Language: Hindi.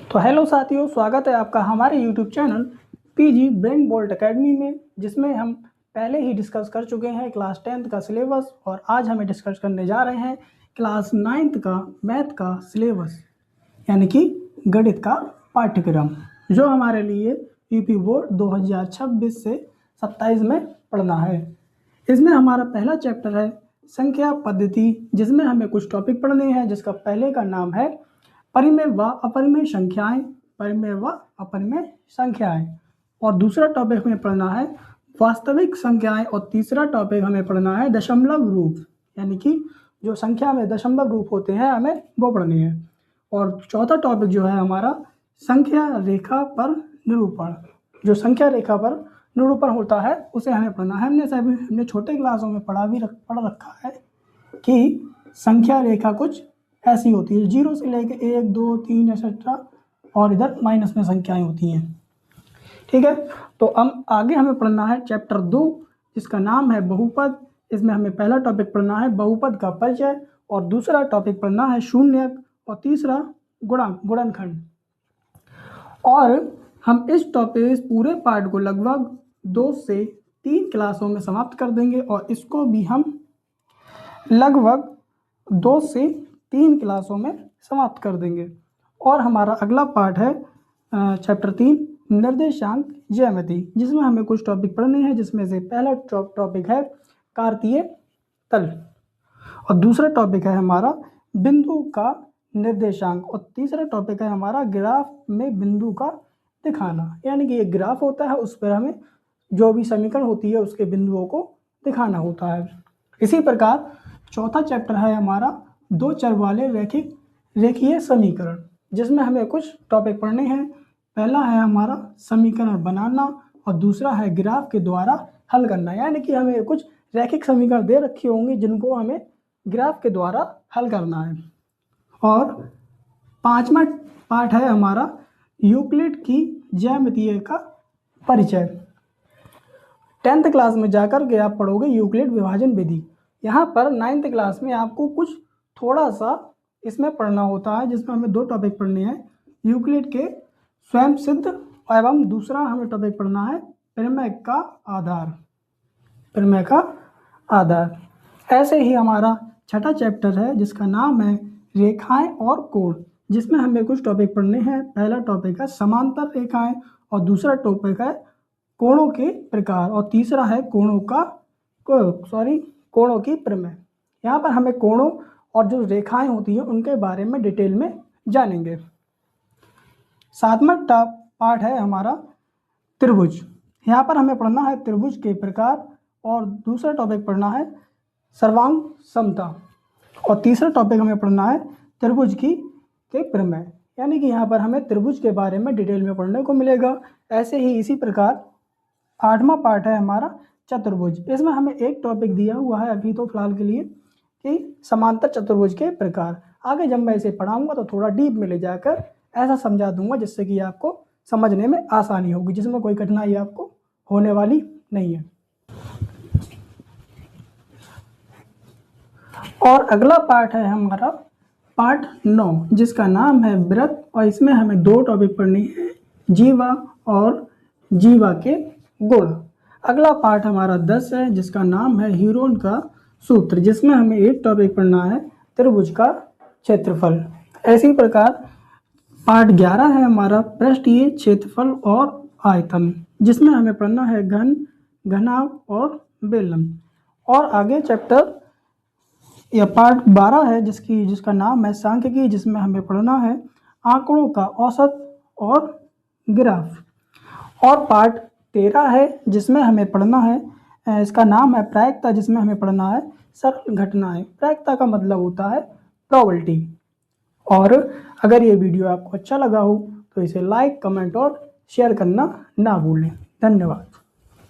तो हेलो साथियों, स्वागत है आपका हमारे YouTube channel PG brain bolt academy में, जिसमें हम पहले ही डिस्कस कर चुके हैं क्लास 10th का सिलेबस। और आज हमें डिस्कस करने जा रहे हैं क्लास 9th का मैथ का सिलेबस, यानी कि गणित का पाठ्यक्रम, जो हमारे लिए यूपी बोर्ड 2026 से 27 में पढ़ना है। इसमें हमारा पहला चैप्टर है संख्या पद्धति, जिसमें हमें कुछ टॉपिक पढ़ने हैं, जिसका पहले का नाम है परिमेय व अपरिमेय संख्याएं, परिमेय व अपरिमेय संख्याएं। और दूसरा टॉपिक हमें पढ़ना है वास्तविक संख्याएं, और तीसरा टॉपिक हमें पढ़ना है दशमलव रूप, यानी कि जो संख्या में दशमलव रूप होते हैं हमें वो पढ़ने हैं। और चौथा टॉपिक जो है हमारा संख्या रेखा पर निरूपण, जो संख्या रेखा पर निरूपण होता है उसे हमें पढ़ना है। हमने छोटे क्लासों में पढ़ रखा है कि संख्या रेखा कुछ ऐसी होती है, 0 से लेकर 1, 2, 3 एक्सेट्रा, और इधर माइनस में संख्याएं होती हैं। ठीक है, तो आगे हमें पढ़ना है चैप्टर 2, जिसका नाम है बहुपद। इसमें हमें पहला टॉपिक पढ़ना है बहुपद का परिचय, और दूसरा टॉपिक पढ़ना है शून्यक, और तीसरा गुणनखंड। और हम इस पूरे पार्ट को लगभग 2 से 3 क्लासों में समाप्त कर देंगे, और इसको भी हम लगभग 2 से 3 क्लासों में समाप्त कर देंगे। और हमारा अगला पार्ट है चैप्टर 3 निर्देशांक ज्यामिति, जिसमें हमें कुछ टॉपिक पढ़ने हैं, जिसमें से पहला टॉपिक है कार्तीय तल, और दूसरा टॉपिक है हमारा बिंदु का निर्देशांक, और तीसरा टॉपिक है हमारा ग्राफ में बिंदु का दिखाना, यानी कि एक ग्राफ होता है, उस पर हमें जो भी समीकरण होती है उसके बिंदुओं को दिखाना होता है। इसी प्रकार चौथा चैप्टर है हमारा 2 चर वाले रेखीय समीकरण, जिसमें हमें कुछ टॉपिक पढ़ने हैं। पहला है हमारा समीकरण बनाना, और दूसरा है ग्राफ के द्वारा हल करना, यानी कि हमें कुछ रैखिक समीकरण दे रखे होंगे जिनको हमें ग्राफ के द्वारा हल करना है। और 5वां पार्ट है हमारा यूक्लिड की ज्यामिति का परिचय। 10th क्लास में जाकर के आप पढ़ोगे यूक्लिड विभाजन विधि। यहाँ पर 9th क्लास में आपको कुछ थोड़ा सा इसमें पढ़ना होता है, जिसमें हमें 2 टॉपिक पढ़ने हैं, यूक्लिड के स्वयं सिद्ध, एवं दूसरा हमें टॉपिक पढ़ना है प्रमेय का आधार। प्रमेय का आधार। ऐसे ही हमारा छठा चैप्टर है, जिसका नाम है रेखाएं और कोण, जिसमें हमें कुछ टॉपिक पढ़ने हैं। पहला टॉपिक है समांतर रेखाएं, और दूसरा टॉपिक है कोणों के प्रकार, और तीसरा है कोणों की प्रमेय। यहाँ पर हमें कोणों और जो रेखाएं होती हैं उनके बारे में डिटेल में जानेंगे। 7वां पार्ट है हमारा त्रिभुज। यहाँ पर हमें पढ़ना है त्रिभुज के प्रकार, और दूसरा टॉपिक पढ़ना है सर्वांग समता, और तीसरा टॉपिक हमें पढ़ना है त्रिभुज के प्रमेय, यानी कि यहाँ पर हमें त्रिभुज के बारे में डिटेल में पढ़ने को मिलेगा। ऐसे ही इसी प्रकार 8वां पार्ट है हमारा चतुर्भुज। इसमें हमें एक टॉपिक दिया हुआ है अभी तो फिलहाल के लिए, कि समांतर चतुर्भुज के प्रकार। आगे जब मैं इसे पढ़ाऊंगा तो थोड़ा डीप में ले जाकर ऐसा समझा दूंगा जिससे कि आपको समझने में आसानी होगी, जिसमें कोई कठिनाई आपको होने वाली नहीं है। और अगला पार्ट है हमारा पार्ट 9, जिसका नाम है वृत्त, और इसमें हमें 2 टॉपिक पढ़ने हैं, जीवा और जीवा के गुण। अगला पार्ट हमारा 10 है, जिसका नाम है ह्यूरोन का सूत्र, जिसमें हमें एक टॉपिक पढ़ना है त्रिभुज का क्षेत्रफल। इसी प्रकार पार्ट 11 है हमारा पृष्ठीय क्षेत्रफल और आयतन, जिसमें हमें पढ़ना है घन, घनाभ और बेलन। और आगे चैप्टर या पार्ट 12 है, जिसका नाम है सांख्यिकी, जिसमें हमें पढ़ना है आंकड़ों का औसत और ग्राफ। और पार्ट 13 है, जिसमें हमें पढ़ना है, इसका नाम है प्रायिकता, जिसमें हमें पढ़ना है सरल घटनाएं। प्रायिकता का मतलब होता है प्रोबेबिलिटी। और अगर ये वीडियो आपको अच्छा लगा हो तो इसे लाइक, कमेंट और शेयर करना ना भूलें। धन्यवाद।